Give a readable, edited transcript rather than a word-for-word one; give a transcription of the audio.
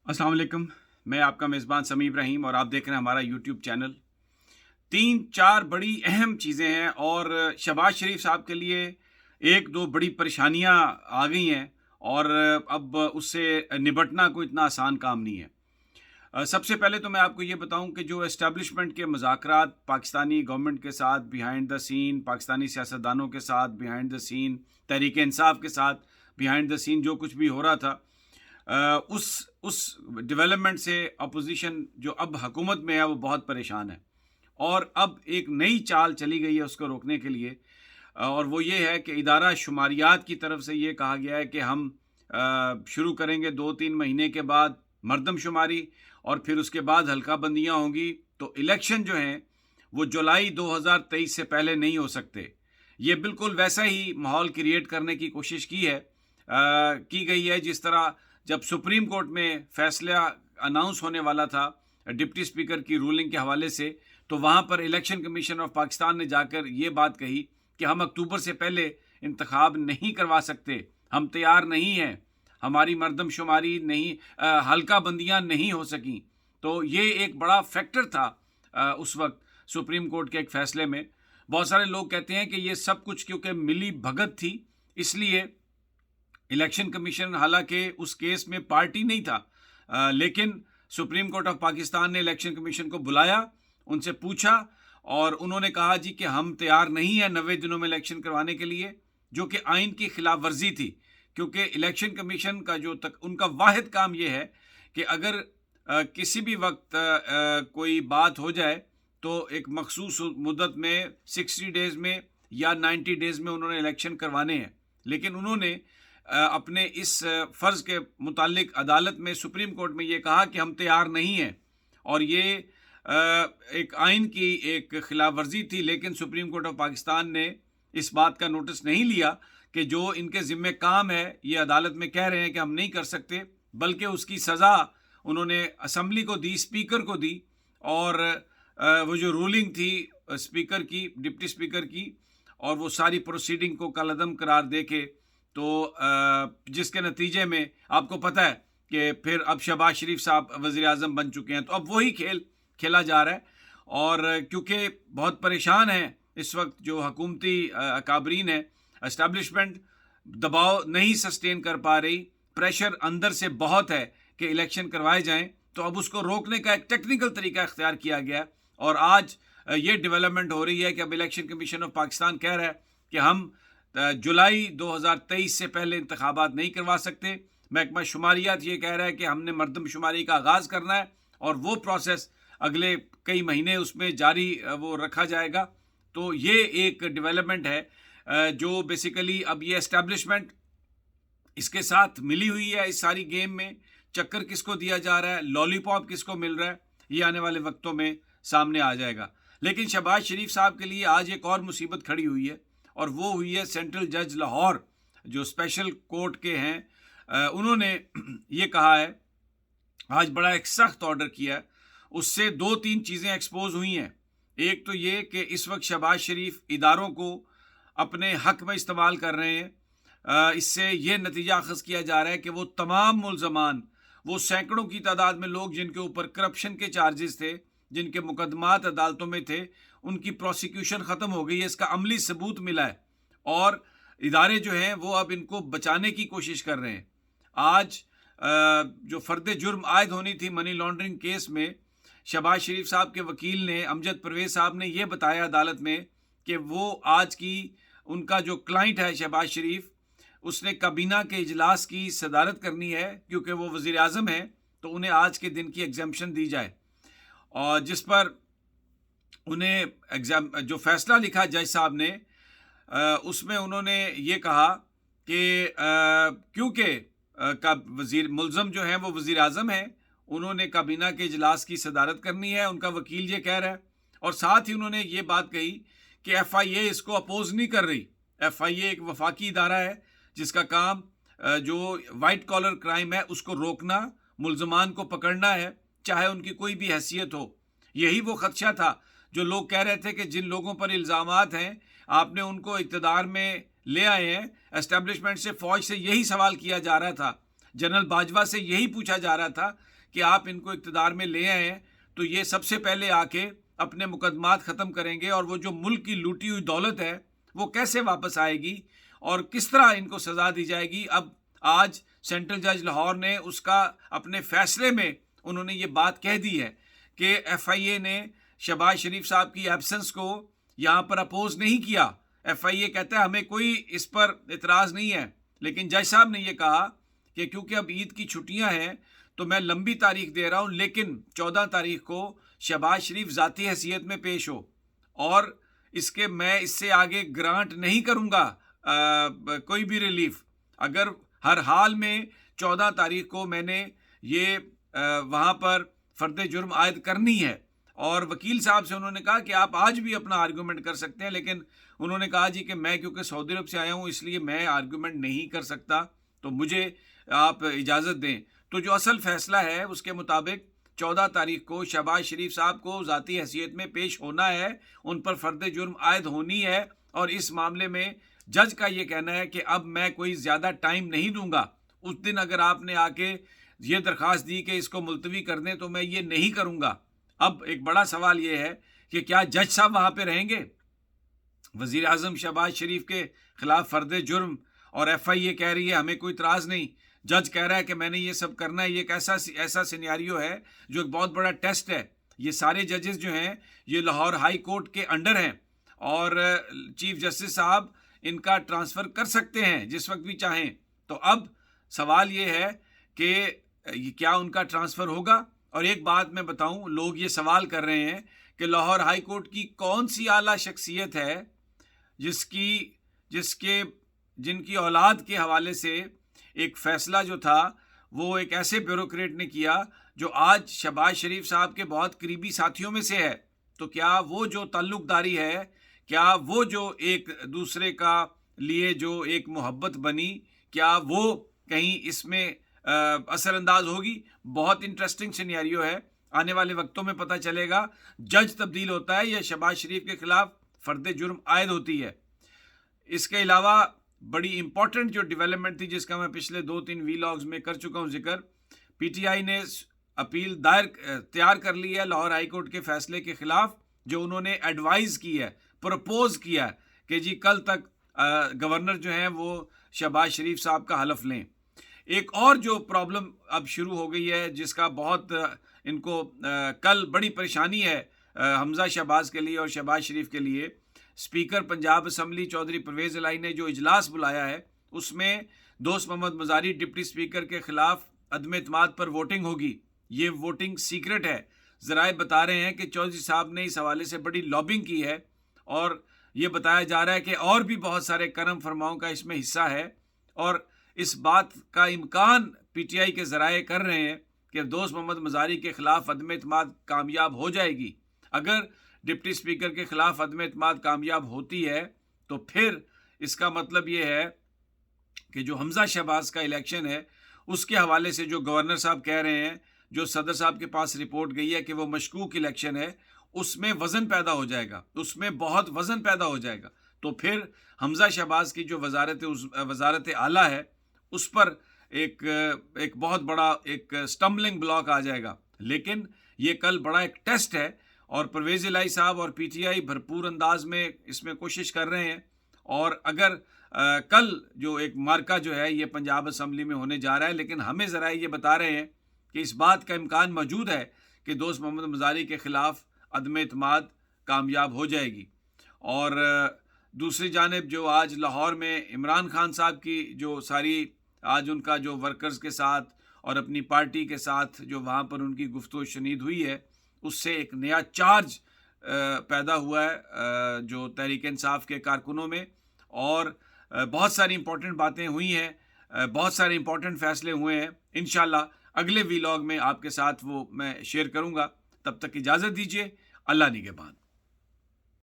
अस्सलाम वालेकुम। मैं आपका मेज़बान समी इब्राहिम और आप देख रहे हैं हमारा यूट्यूब चैनल। 3-4 बड़ी अहम चीज़ें हैं और शहबाज शरीफ साहब के लिए 1-2 बड़ी परेशानियां आ गई हैं और अब उससे निपटना कोई इतना आसान काम नहीं है। सबसे पहले तो मैं आपको ये बताऊं कि जो एस्टेब्लिशमेंट के मुज़ाकरात पाकिस्तानी गवर्नमेंट के साथ बिहाइंड द सीन, पाकिस्तानी सियासतदानों के साथ behind the scene, Tehreek Insaf के साथ बिहाइंड द सीन जो कुछ भी हो रहा था, उस डेवलपमेंट से अपोजिशन जो अब हुकूमत में है वो बहुत परेशान है। और अब एक नई चाल चली गई है उसको रोकने के लिए, और वो ये है कि इदारा शुमारियात की तरफ से ये कहा गया है कि हम शुरू करेंगे 2-3 महीने के बाद मरदमशुमारी, और फिर उसके बाद हल्का बंदियाँ होंगी। तो इलेक्शन जो हैं वो जुलाई 2023 से पहले नहीं हो सकते। ये बिल्कुल वैसा ही माहौल क्रिएट करने की कोशिश की गई है जिस तरह जब सुप्रीम कोर्ट में फैसला अनाउंस होने वाला था डिप्टी स्पीकर की रूलिंग के हवाले से, तो वहाँ पर इलेक्शन कमीशन ऑफ पाकिस्तान ने जाकर ये बात कही कि हम अक्टूबर से पहले इंतखाब नहीं करवा सकते, हम तैयार नहीं हैं, हमारी मरदमशुमारी नहीं, हल्का बंदियाँ नहीं हो सकी। तो ये एक बड़ा फैक्टर था उस वक्त सुप्रीम कोर्ट के एक फ़ैसले में। बहुत सारे लोग कहते हैं कि ये सब कुछ क्योंकि मिली भगत थी, इसलिए इलेक्शन कमीशन हालांकि उस केस में पार्टी नहीं था, लेकिन सुप्रीम कोर्ट ऑफ पाकिस्तान ने इलेक्शन कमीशन को बुलाया, उनसे पूछा और उन्होंने कहा जी कि हम तैयार नहीं हैं 90 दिनों में इलेक्शन करवाने के लिए, जो कि आइन की खिलाफ वर्जी थी। क्योंकि इलेक्शन कमीशन का जो तक उनका वाहिद काम ये है कि अगर किसी भी वक्त कोई बात हो जाए तो एक मखसूस मुद्दत में 60 डेज़ में या 90 डेज़ में उन्होंने इलेक्शन करवाने हैं। लेकिन उन्होंने अपने इस फ़र्ज़ के मुतालिक अदालत में, सुप्रीम कोर्ट में ये कहा कि हम तैयार नहीं हैं, और ये एक आइन की एक खिलाफ वर्जी थी। लेकिन सुप्रीम कोर्ट ऑफ पाकिस्तान ने इस बात का नोटिस नहीं लिया कि जो इनके ज़िम्मे काम है ये अदालत में कह रहे हैं कि हम नहीं कर सकते, बल्कि उसकी सज़ा उन्होंने असम्बली को दी, स्पीकर को दी। और वो जो रूलिंग थी स्पीकर की, डिप्टी स्पीकर की, और वो सारी प्रोसीडिंग को कलअदम करार दे के, तो जिसके नतीजे में आपको पता है कि फिर अब शहबाज शरीफ साहब वज़ीर आज़म बन चुके हैं। तो अब वही खेल खेला जा रहा है, और क्योंकि बहुत परेशान हैं इस वक्त जो हुकूमती अकाबरीन है, एस्टेब्लिशमेंट दबाव नहीं सस्टेन कर पा रही, प्रेशर अंदर से बहुत है कि इलेक्शन करवाए जाएं, तो अब उसको रोकने का एक टेक्निकल तरीका इख्तियार किया गया। और आज ये डेवलपमेंट हो रही है कि अब इलेक्शन कमीशन ऑफ पाकिस्तान कह रहा है कि हम जुलाई 2023 से पहले इंतखाबात नहीं करवा सकते। महकमा शुमारियात ये कह रहा है कि हमने मरदमशुमारी का आगाज़ करना है, और वो प्रोसेस अगले कई महीने उसमें जारी वो रखा जाएगा। तो ये एक डेवलपमेंट है जो बेसिकली अब ये एस्टेब्लिशमेंट इसके साथ मिली हुई है। इस सारी गेम में चक्कर किसको दिया जा रहा है, लॉलीपॉप किसको मिल रहा है, ये आने वाले वक्तों में सामने आ जाएगा। लेकिन शहबाज शरीफ साहब के लिए आज एक और मुसीबत खड़ी हुई है, और वो हुई है सेंट्रल जज लाहौर जो स्पेशल कोर्ट के हैं। उन्होंने ये कहा है, आज बड़ा एक सख्त ऑर्डर किया है, उससे 2-3 चीज़ें एक्सपोज हुई हैं। एक तो ये कि इस वक्त शहबाज शरीफ इदारों को अपने हक में इस्तेमाल कर रहे हैं। इससे ये नतीजा अखज़ किया जा रहा है कि वो तमाम मुल्ज़मान, वो सैकड़ों की तादाद में लोग जिनके ऊपर करप्शन के चार्जेस थे, जिनके मुकदमात अदालतों में थे, उनकी प्रोसिक्यूशन ख़त्म हो गई है, इसका अमली सबूत मिला है, और इदारे जो हैं वो अब इनको बचाने की कोशिश कर रहे हैं। आज जो फ़र्द जुर्म आयद होनी थी मनी लॉन्ड्रिंग केस में, शहबाज शरीफ साहब के वकील ने, अमजद परवेज़ साहब ने ये बताया अदालत में कि वो आज की उनका जो क्लाइंट है शहबाज शरीफ, उसने काबीना के इजलास की सदारत करनी है क्योंकि वो वज़ीर आज़म हैं, तो उन्हें आज के दिन की एग्जाम्पशन दी जाए। और जिस पर उन्हें जो फ़ैसला लिखा जज साहब ने, उसमें उन्होंने ये कहा कि क्योंकि का वज़ीर मुल्ज़म जो हैं वो वज़ीर आज़म हैं, उन्होंने काबीना के इजलास की सदारत करनी है, उनका वकील ये कह रहा है। और साथ ही उन्होंने ये बात कही कि FIA इसको अपोज़ नहीं कर रही। FIA एक वफाकी इदारा है जिसका काम जो वाइट कॉलर क्राइम है उसको रोकना, मुल्ज़मान को पकड़ना है, चाहे उनकी कोई भी हैसियत हो। यही वो खदशा था जो लोग कह रहे थे कि जिन लोगों पर इल्ज़ामात हैं आपने उनको इक़्तिदार में ले आए हैं। एस्टेब्लिशमेंट से, फ़ौज से यही सवाल किया जा रहा था, जनरल बाजवा से यही पूछा जा रहा था कि आप इनको इक़्तिदार में ले आए हैं तो ये सबसे पहले आके अपने मुकदमात ख़त्म करेंगे और वो जो मुल्क की लूटी हुई दौलत है वो कैसे वापस आएगी और किस तरह इनको सज़ा दी जाएगी। अब आज सेंट्रल जज लाहौर ने उसका अपने फ़ैसले में उन्होंने ये बात कह दी है कि FIA ने शहबाज शरीफ साहब की एब्सेंस को यहाँ पर अपोज नहीं किया। FIA कहता है हमें कोई इस पर इतराज़ नहीं है, लेकिन जज साहब ने यह कहा कि क्योंकि अब ईद की छुट्टियाँ हैं तो मैं लंबी तारीख दे रहा हूँ, लेकिन 14 तारीख को शहबाज शरीफ ज़ाती हैसियत में पेश हो और मैं इससे आगे ग्रांट नहीं करूँगा कोई भी रिलीफ। अगर हर हाल में 14 तारीख को मैंने ये वहाँ पर फ़र्द जुर्म आयद करनी है। और वकील साहब से उन्होंने कहा कि आप आज भी अपना आर्गूमेंट कर सकते हैं, लेकिन उन्होंने कहा जी कि मैं क्योंकि सऊदी अरब से आया हूँ इसलिए मैं आर्गूमेंट नहीं कर सकता, तो मुझे आप इजाज़त दें। तो जो असल फ़ैसला है उसके मुताबिक 14 तारीख को शहबाज शरीफ साहब को ज़ाती हैसियत में पेश होना है, उन पर फ़र्द जुर्म आयद होनी है। और इस मामले में जज का ये कहना है कि अब मैं कोई ज़्यादा टाइम नहीं दूंगा। उस दिन अगर आपने आके ये दरख्वास्त दी कि इसको मुलतवी कर दें तो मैं ये नहीं करूँगा। अब एक बड़ा सवाल ये है कि क्या जज साहब वहाँ पे रहेंगे? वज़ीर आज़म शहबाज शरीफ के ख़िलाफ़ फ़र्द जुर्म और FIA कह रही है हमें कोई इतराज़ नहीं, जज कह रहा है कि मैंने ये सब करना है। ये एक ऐसा सिनेरियो है जो एक बहुत बड़ा टेस्ट है। ये सारे जजेस जो हैं ये लाहौर हाई कोर्ट के अंडर हैं और चीफ जस्टिस साहब इनका ट्रांसफ़र कर सकते हैं जिस वक्त भी चाहें। तो अब सवाल ये है कि क्या उनका ट्रांसफ़र होगा। और एक बात मैं बताऊं, लोग ये सवाल कर रहे हैं कि लाहौर हाई कोर्ट की कौन सी आला शख्सियत है जिनकी औलाद के हवाले से एक फ़ैसला जो था वो एक ऐसे ब्यूरोक्रेट ने किया जो आज शहबाज शरीफ साहब के बहुत करीबी साथियों में से है। तो क्या वो जो ताल्लुक़दारी है, क्या वो जो एक दूसरे का लिए जो एक मोहब्बत बनी, क्या वो कहीं इसमें असरअंदाज होगी? बहुत इंटरेस्टिंग सिनेरियो है। आने वाले वक्तों में पता चलेगा जज तब्दील होता है या शहबाज शरीफ के ख़िलाफ़ फ़र्द जुर्म आयद होती है। इसके अलावा बड़ी इंपॉर्टेंट जो डेवलपमेंट थी जिसका मैं पिछले 2-3 वीलॉग्स में कर चुका हूँ जिक्र, PTI ने अपील तैयार कर ली है लाहौर हाई कोर्ट के फ़ैसले के ख़िलाफ़, जो उन्होंने एडवाइज़ की है, प्रपोज़ किया कि जी कल तक गवर्नर जो हैं वो शहबाज शरीफ साहब का हलफ लें। एक और जो प्रॉब्लम अब शुरू हो गई है जिसका बहुत इनको कल बड़ी परेशानी है हमज़ा शहबाज के लिए और शहबाज शरीफ के लिए, स्पीकर पंजाब असम्बली चौधरी परवेज़ इलाही ने जो इजलास बुलाया है उसमें दोस्त मोहम्मद मज़ारी डिप्टी स्पीकर के ख़िलाफ़ अदम एतमाद पर वोटिंग होगी। ये वोटिंग सीक्रेट है। ज़राए बता रहे हैं कि चौधरी साहब ने इस हवाले से बड़ी लॉबिंग की है और ये बताया जा रहा है कि और भी बहुत सारे करम फरमाओं का इसमें हिस्सा है। और इस बात का इम्कान PTI के ज़राए कर रहे हैं कि दोस्त मोहम्मद मज़ारी के ख़िलाफ़ अदम एतमाद कामयाब हो जाएगी। अगर डिप्टी स्पीकर के ख़िलाफ़ अदम एतमाद कामयाब होती है तो फिर इसका मतलब ये है कि जो हमज़ा शहबाज का इलेक्शन है उसके हवाले से जो गवर्नर साहब कह रहे हैं, जो सदर साहब के पास रिपोर्ट गई है कि वो मशकूक इलेक्शन है, उसमें वज़न पैदा हो जाएगा, उसमें बहुत वज़न पैदा हो जाएगा। तो फिर हमज़ा शहबाज की जो वज़ारत आला है उस पर एक बहुत बड़ा एक स्टम्बलिंग ब्लॉक आ जाएगा। लेकिन ये कल बड़ा एक टेस्ट है और परवेज़ इलाही साहब और PTI भरपूर अंदाज में इसमें कोशिश कर रहे हैं। और अगर कल जो एक मार्का जो है ये पंजाब असम्बली में होने जा रहा है, लेकिन हमें ज़रा ये बता रहे हैं कि इस बात का इम्कान मौजूद है कि दोस्त मोहम्मद मज़ारी के ख़िलाफ़ अदम एतमाद कामयाब हो जाएगी। और दूसरी जानिब जो आज लाहौर में इमरान खान साहब की जो सारी आज उनका जो वर्कर्स के साथ और अपनी पार्टी के साथ जो वहाँ पर उनकी गुफ्तगू शनीद हुई है, उससे एक नया चार्ज पैदा हुआ है जो तहरीक इंसाफ के कारकुनों में। और बहुत सारी इंपॉर्टेंट बातें हुई हैं, बहुत सारे इंपॉर्टेंट फ़ैसले हुए हैं। इंशाल्लाह अगले वीलॉग में आपके साथ वो मैं शेयर करूँगा। तब तक इजाज़त दीजिए। अल्लाह निगहबान।